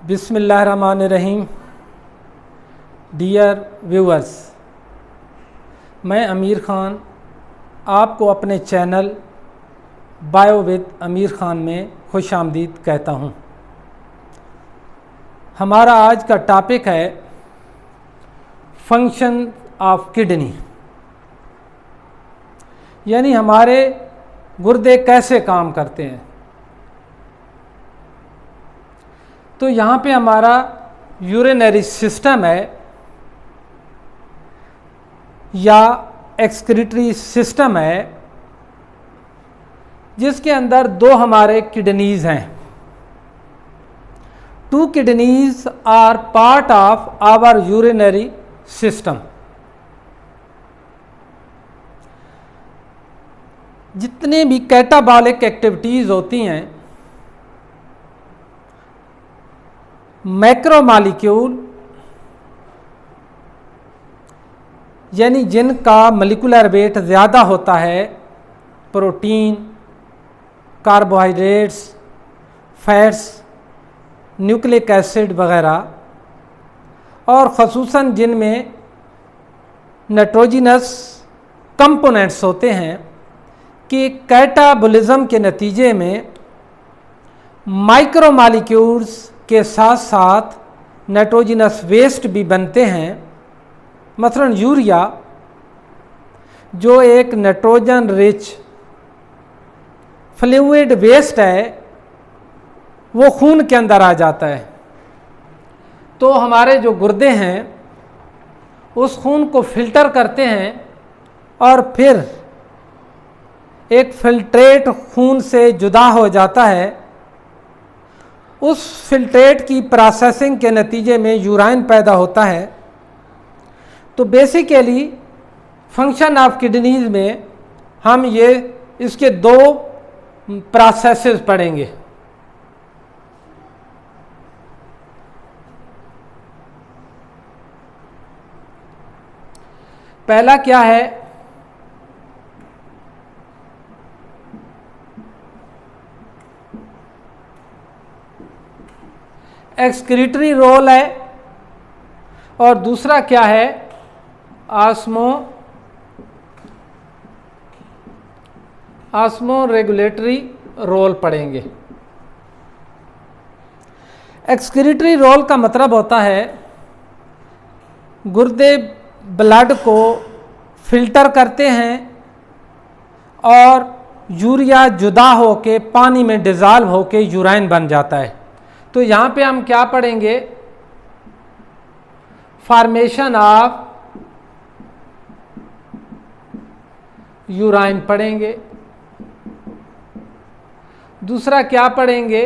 बिस्मिल्लाहिर्रहमानिर्रहीम। Dear viewers, मैं अमीर ख़ान आपको अपने चैनल बायो विद अमीर ख़ान में खुश आमदीद कहता हूँ। हमारा आज का टॉपिक है फंक्शन ऑफ किडनी, यानी हमारे गुर्दे कैसे काम करते हैं। तो यहाँ पे हमारा यूरिनरी सिस्टम है या एक्सक्रीटरी सिस्टम है, जिसके अंदर दो हमारे किडनीज हैं। 2 kidneys are part of our urinary system. जितने भी कैटाबॉलिक एक्टिविटीज़ होती हैं, मैक्रोमॉलिक्यूल यानी जिनका मॉलिक्यूलर वेट ज़्यादा होता है, protein, carbohydrates, fats, nucleic acid वगैरह, और ख़ुसूसन जिनमें नाइट्रोजनस कंपोनेंट्स होते हैं कि कैटाबॉलिज्म के नतीजे में माइक्रोमॉलिक्यूल्स के साथ साथ नाइट्रोजनस वेस्ट भी बनते हैं। मसलन यूरिया जो एक नाइट्रोजन रिच फ्लूइड वेस्ट है, वो खून के अंदर आ जाता है। तो हमारे जो गुर्दे हैं उस खून को फिल्टर करते हैं और फिर एक फिल्ट्रेट खून से जुदा हो जाता है। उस फिल्ट्रेट की प्रोसेसिंग के नतीजे में यूराइन पैदा होता है। तो बेसिकली फंक्शन ऑफ किडनीज में हम ये इसके 2 प्रोसेसेस पढ़ेंगे। पहला क्या है, एक्सक्रीटरी रोल है, और दूसरा क्या है, ऑस्मो रेगुलेटरी रोल पढ़ेंगे। एक्सक्रीटरी रोल का मतलब होता है गुर्दे ब्लड को फिल्टर करते हैं और यूरिया जुदा होके पानी में डिज़ॉल्व होके यूराइन बन जाता है। तो यहाँ पे हम क्या पढ़ेंगे, फॉर्मेशन ऑफ यूराइन पढ़ेंगे। दूसरा क्या पढ़ेंगे,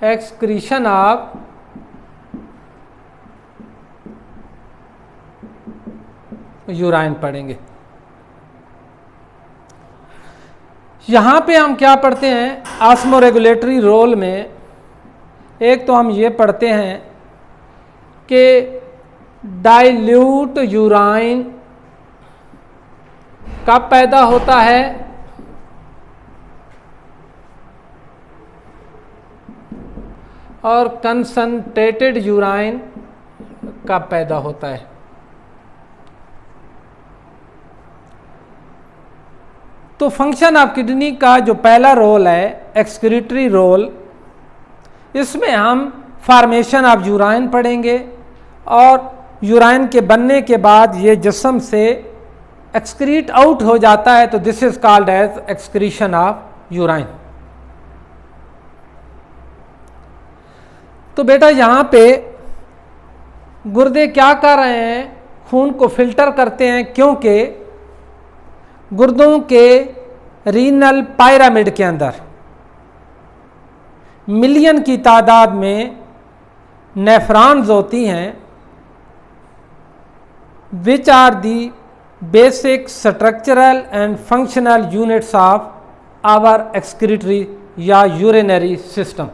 एक्सक्रीशन ऑफ यूराइन पढ़ेंगे। यहाँ पे हम क्या पढ़ते हैं, ऑस्मो रेगुलेटरी रोल में एक तो हम ये पढ़ते हैं कि डाइल्यूट यूराइन कब पैदा होता है, और कंसंट्रेटेड यूराइन कब पैदा होता है। तो फंक्शन ऑफ किडनी का जो पहला रोल है, एक्सक्रीटरी रोल, इसमें हम फॉर्मेशन ऑफ यूराइन पढ़ेंगे, और यूराइन के बनने के बाद ये जिस्म से एक्सक्रीट आउट हो जाता है, तो this is called as excretion of urine. तो बेटा यहाँ पे गुर्दे क्या कर रहे हैं, खून को फिल्टर करते हैं, क्योंकि गुर्दों के रीनल पायरामिड के अंदर मिलियन की तादाद में नेफ्रॉन्स होती हैं, which are the basic structural and functional units of our excretory या यूरिनरी सिस्टम।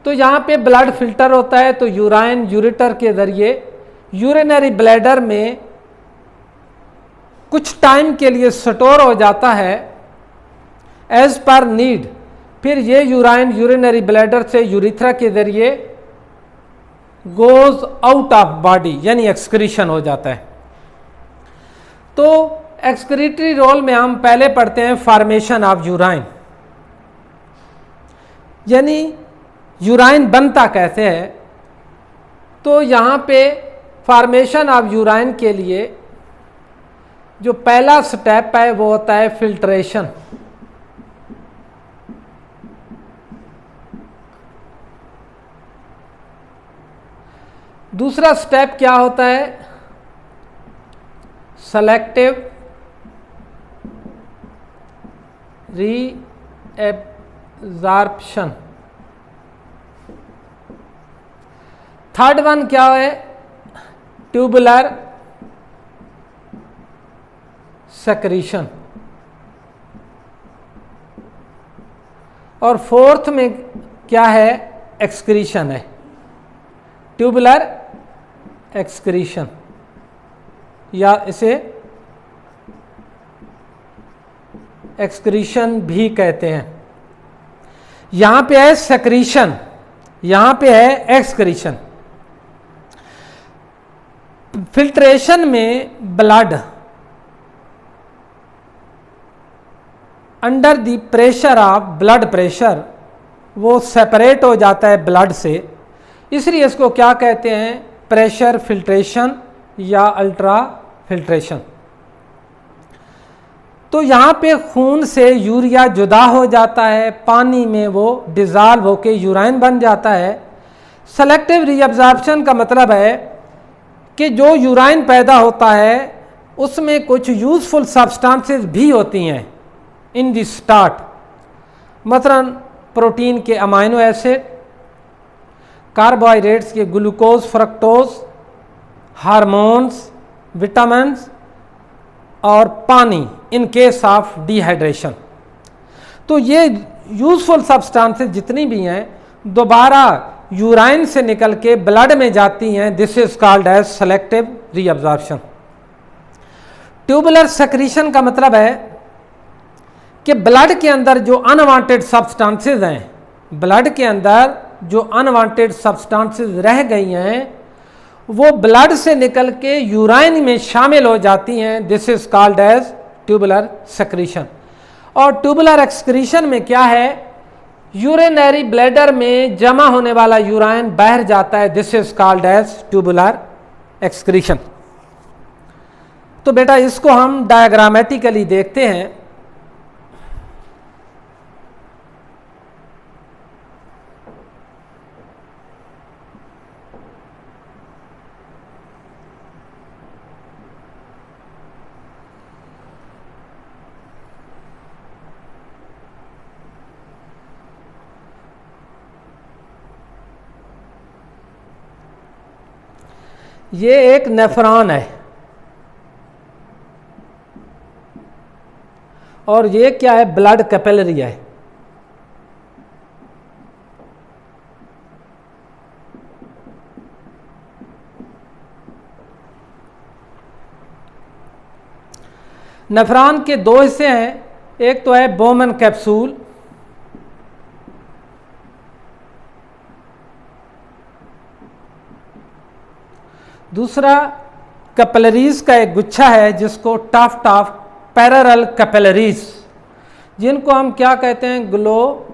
तो यहाँ पे ब्लड फिल्टर होता है, तो यूराइन यूरेटर के ज़रिए यूरिनरी ब्लैडर में कुछ टाइम के लिए स्टोर हो जाता है एज पर नीड। फिर ये यूराइन यूरिनरी ब्लैडर से यूरिथ्रा के जरिए गोज आउट ऑफ बॉडी यानी एक्सक्रीशन हो जाता है। तो एक्सक्रीटरी रोल में हम पहले पढ़ते हैं फॉर्मेशन ऑफ यूराइन, यानी यूराइन बनता कैसे है। तो यहाँ पे फॉर्मेशन ऑफ यूराइन के लिए जो पहला स्टेप है वो होता है फिल्ट्रेशन। दूसरा स्टेप क्या होता है, सेलेक्टिव रीएब्जॉर्प्शन। थर्ड वन क्या है, ट्यूबुलर सेक्रीशन। और फोर्थ में क्या है, एक्सक्रीशन है, ट्यूबुलर एक्सक्रीशन, या इसे एक्सक्रीशन भी कहते हैं। यहां पे है सेक्रीशन, यहां पे है एक्सक्रीशन। फिल्ट्रेशन में blood under the pressure of blood pressure वो सेपरेट हो जाता है ब्लड से, इसलिए इसको क्या कहते हैं, प्रेशर फिल्ट्रेशन या अल्ट्रा फिल्ट्रेशन। तो यहाँ पे खून से यूरिया जुदा हो जाता है, पानी में वो डिज़ॉल्व होके यूराइन बन जाता है। सेलेक्टिव रीअब्जॉर्प्शन का मतलब है कि जो यूराइन पैदा होता है उसमें कुछ यूजफुल सब्सटेंसेस भी होती हैं इन द स्टार्ट, मसलन प्रोटीन के अमाइनो एसिड, कार्बोहाइड्रेट्स के ग्लूकोज फ्रक्टोज, हार्मोन्स, विटामिन्स और पानी इन केस ऑफ डिहाइड्रेशन। तो ये यूजफुल सब्सटेंसेस जितनी भी हैं दोबारा यूराइन से निकल के ब्लड में जाती हैं। This is called as selective reabsorption. Tubular secretion का मतलब है कि ब्लड के अंदर जो अनवांटेड सब्सटेंसेस हैं, ब्लड के अंदर जो अनवांटेड सब्सटेंसेस रह गई हैं वो ब्लड से निकल के यूराइन में शामिल हो जाती हैं। This is called as tubular secretion. और ट्यूबुलर एक्सक्रीशन में क्या है, यूरिनरी ब्लैडर में जमा होने वाला यूराइन बाहर जाता है। This is called as tubular excretion. तो बेटा इसको हम डायग्रामेटिकली देखते हैं। ये एक नेफ्रॉन है और ये क्या है, ब्लड कैपिलरी है। नेफ्रॉन के दो हिस्से हैं, एक तो है बोमन कैप्सूल, दूसरा कैपिलरीज का एक गुच्छा है जिसको टाफ्ट ऑफ पैरेलल कैपिलरीज, जिनको हम क्या कहते हैं, ग्लोमेरुलस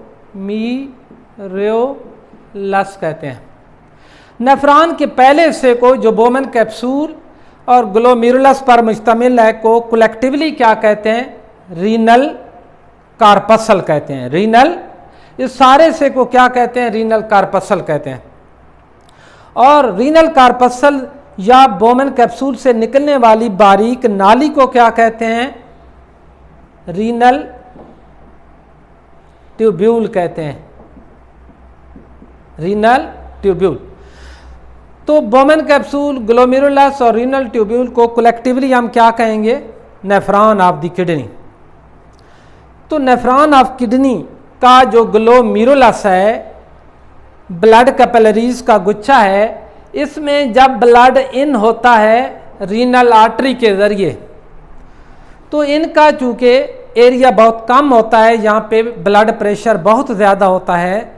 कहते हैं। नेफ्रॉन के पहले हिस्से को जो बोमन कैप्सूल और ग्लोमेरुलस पर मुश्तमिल है को कलेक्टिवली क्या कहते हैं, रीनल कार्पसल कहते हैं। रीनल, इस सारे हिस्से को क्या कहते हैं, रीनल कार्पसल कहते हैं। और रीनल कार्पसल या बोमन कैप्सूल से निकलने वाली बारीक नाली को क्या कहते हैं, रीनल ट्यूब्यूल कहते हैं। Renal tubule. तो बोमन कैप्सूल, ग्लोमेरुलस और रीनल ट्यूब्यूल को कलेक्टिवली हम क्या कहेंगे, नेफ्रॉन ऑफ द किडनी। तो नेफ्रॉन ऑफ किडनी का जो ग्लोमेरुलस है, ब्लड कैपिलरीज का गुच्छा है, इसमें जब ब्लड इन होता है रीनल आर्टरी के जरिए, तो इनका चूंकि एरिया बहुत कम होता है, यहाँ पे ब्लड प्रेशर बहुत ज़्यादा होता है।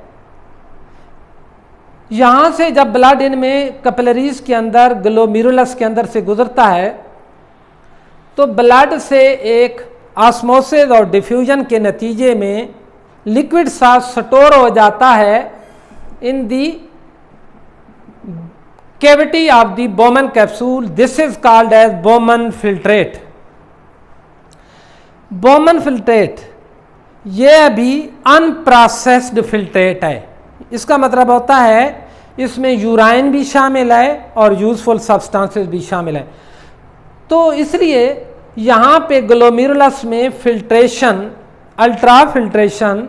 यहाँ से जब ब्लड इनमें कैपिलरीज के अंदर, ग्लोमेरुलस के अंदर से गुजरता है, तो ब्लड से एक ऑस्मोसिस और डिफ्यूजन के नतीजे में लिक्विड सा स्टोर हो जाता है in the cavity of the Bowman capsule. This is called as Bowman filtrate. Bowman filtrate ये अभी अनप्रोसेस्ड फिल्ट्रेट है। इसका मतलब होता है इसमें यूराइन भी शामिल है और यूजफुल सब्सटेंसेस भी शामिल है। तो इसलिए यहाँ पे ग्लोमेरुलस में फिल्ट्रेशन, अल्ट्रा फिल्ट्रेशन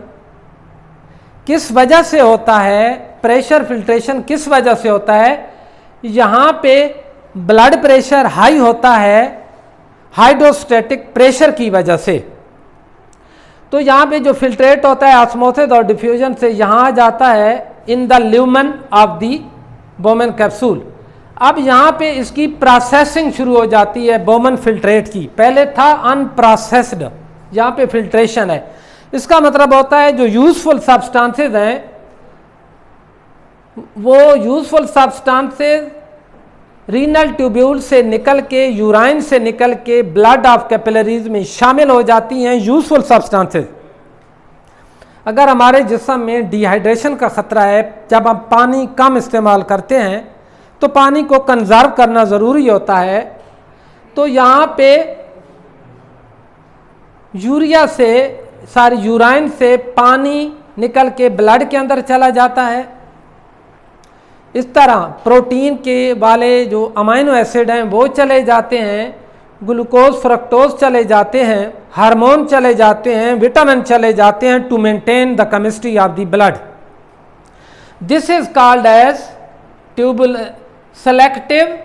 किस वजह से होता है, प्रेशर फिल्ट्रेशन किस वजह से होता है, यहाँ पे ब्लड प्रेशर हाई होता है हाइड्रोस्टैटिक प्रेशर की वजह से। तो यहाँ पे जो फिल्ट्रेट होता है ऑस्मोसिस और डिफ्यूजन से यहाँ आ जाता है in the lumen of the Bowman capsule. अब यहाँ पे इसकी प्रोसेसिंग शुरू हो जाती है बोमन फिल्ट्रेट की। पहले था अनप्रोसेस्ड, यहाँ पे फिल्ट्रेशन है। इसका मतलब होता है जो यूजफुल सब्सटेंसेस हैं वो यूजफुल सब्सटेंसेस रीनल ट्यूब्यूल से निकल के, यूराइन से निकल के ब्लड ऑफ कैपिलरीज में शामिल हो जाती हैं यूजफुल सब्सटेंसेस। अगर हमारे जिस्म में डिहाइड्रेशन का खतरा है, जब हम पानी कम इस्तेमाल करते हैं तो पानी को कंजर्व करना ज़रूरी होता है। तो यहाँ पे यूरिया से, सारी यूराइन से पानी निकल के ब्लड के अंदर चला जाता है। इस तरह प्रोटीन के वाले जो अमाइनो एसिड हैं वो चले जाते हैं, ग्लूकोज फ्रक्टोज चले जाते हैं, हार्मोन चले जाते हैं, विटामिन चले जाते हैं to maintain the chemistry of the blood. This is called as tubule selective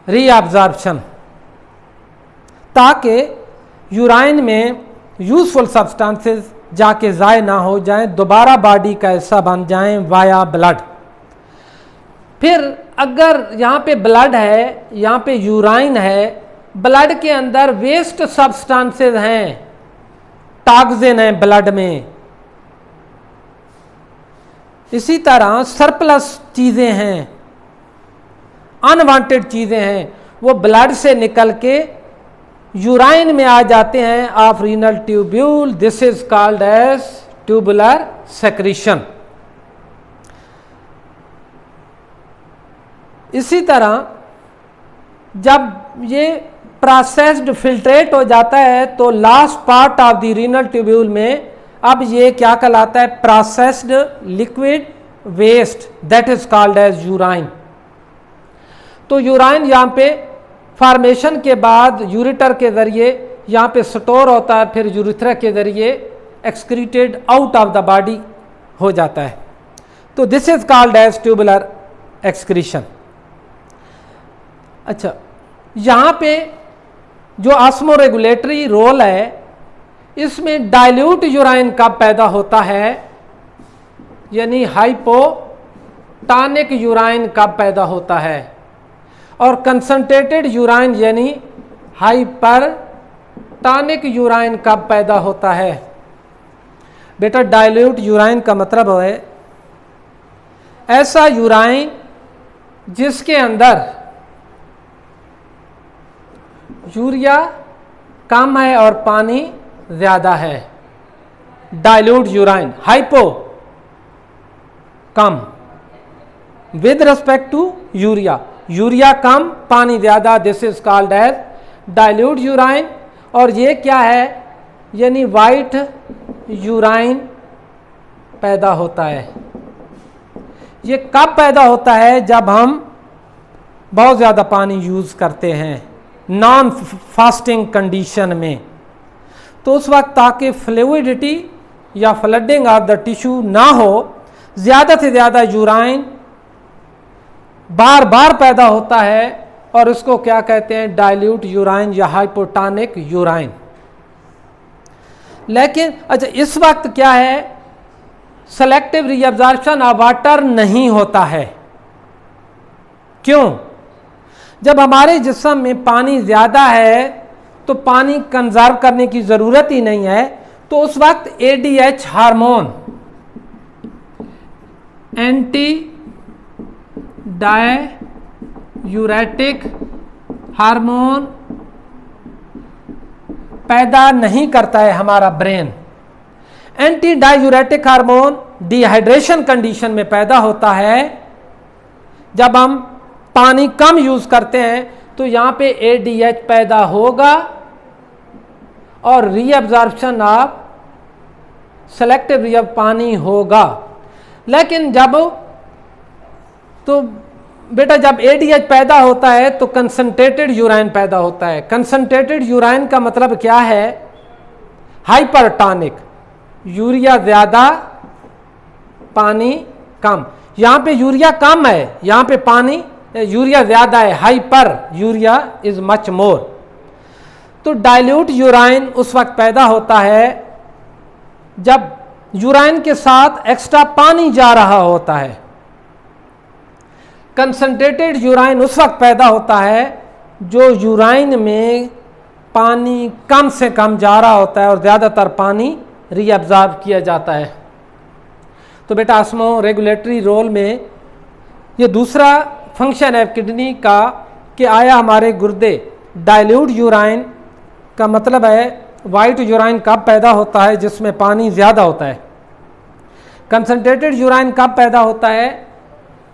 reabsorption, ताकि यूराइन में यूजफुल सब्सटेंसेस जाके ज़ाय ना हो जाएं, दोबारा बॉडी का हिस्सा बन जाएं वाया ब्लड। फिर अगर यहाँ पे ब्लड है, यहाँ पे यूराइन है, ब्लड के अंदर वेस्ट सब्सटेंसेस हैं, टॉक्सिन है ब्लड में, इसी तरह सरप्लस चीज़ें हैं, अनवांटेड चीज़ें हैं, वो ब्लड से निकल के यूराइन में आ जाते हैं of renal tubule. This is called as tubular secretion. इसी तरह जब ये प्रोसेस्ड फिल्ट्रेट हो जाता है तो last part of the renal tubule में अब ये क्या कहलाता है, processed liquid waste, that is called as urine. तो यूराइन यहाँ पे फॉर्मेशन के बाद यूरेटर के ज़रिए यहाँ पे स्टोर होता है, फिर यूरेथ्रा के ज़रिए excreted out of the body हो जाता है। तो this is called as tubular excretion. अच्छा, यहाँ पे जो ऑस्मो रेगुलेटरी रोल है, इसमें डाइल्यूट यूराइन कब पैदा होता है, यानी हाइपोटॉनिक यूराइन कब पैदा होता है, और कंसंट्रेटेड यूराइन यानी हाइपरटॉनिक यूराइन कब पैदा होता है। बेटा डाइल्यूट यूराइन का मतलब है ऐसा यूराइन जिसके अंदर यूरिया कम है और पानी ज़्यादा है। डाइल्यूट यूराइन, हाइपो कम with respect to urea, urea कम पानी ज़्यादा, this is called as dilute urine. और ये क्या है, यानी वाइट यूराइन पैदा होता है। ये कब पैदा होता है, जब हम बहुत ज़्यादा पानी यूज़ करते हैं नॉन फास्टिंग कंडीशन में। तो उस वक्त ताकि फ्लूइडिटी या फ्लडिंग ऑफ द टिश्यू ना हो, ज़्यादा से ज़्यादा यूराइन बार बार पैदा होता है और उसको क्या कहते हैं, डाइल्यूट यूराइन या हाइपोटॉनिक यूराइन। लेकिन अच्छा, इस वक्त क्या है, सेलेक्टिव रीअब्जॉर्प्शन ऑफ वाटर नहीं होता है। क्यों? जब हमारे जिस्म में पानी ज़्यादा है तो पानी कंजर्व करने की ज़रूरत ही नहीं है, तो उस वक्त ADH hormone, anti diuretic hormone पैदा नहीं करता है हमारा brain. Anti diuretic hormone dehydration condition में पैदा होता है। जब हम पानी कम यूज करते हैं तो यहां पे ADH पैदा होगा और रीअब्जॉर्प्शन ऑफ सेलेक्टिव पानी होगा। लेकिन जब ADH पैदा होता है तो कंसंट्रेटेड यूराइन पैदा होता है। कंसंट्रेटेड यूराइन का मतलब क्या है? हाइपरटॉनिक, यूरिया ज्यादा पानी कम। यहां पे यूरिया कम है, यहां पे पानी यूरिया ज्यादा है, hyper urea is much more. तो डाइल्यूट यूराइन उस वक्त पैदा होता है जब यूराइन के साथ एक्स्ट्रा पानी जा रहा होता है। कंसंट्रेटेड यूराइन उस वक्त पैदा होता है जो यूराइन में पानी कम से कम जा रहा होता है और ज़्यादातर पानी रीअब्जॉर्ब किया जाता है। तो बेटा ऑस्मो रेगुलेटरी रोल में ये दूसरा फंक्शन है किडनी का कि आया हमारे गुर्दे डाइल्यूट यूराइन का मतलब है वाइट यूराइन कब पैदा होता है जिसमें पानी ज़्यादा होता है। कंसंट्रेटेड यूराइन कब पैदा होता है?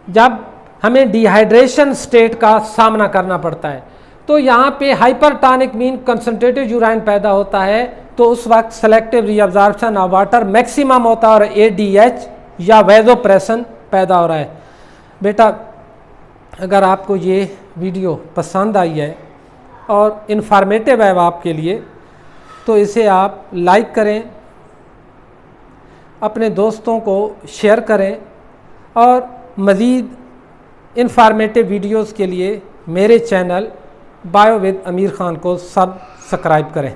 जब हमें डिहाइड्रेशन स्टेट का सामना करना पड़ता है। तो यहाँ पे हाइपरटॉनिक मीन कंसंट्रेटेड यूराइन पैदा होता है, तो उस वक्त selective reabsorption of water maximum होता है और ADH या वैसोप्रेशन पैदा हो रहा है। बेटा अगर आपको ये वीडियो पसंद आई है और इन्फॉर्मेटिव है आपके लिए तो इसे आप लाइक करें, अपने दोस्तों को शेयर करें और मज़ीद इन्फॉर्मेटिव वीडियोस के लिए मेरे चैनल बायो विद अमीर ख़ान को सब्सक्राइब करें।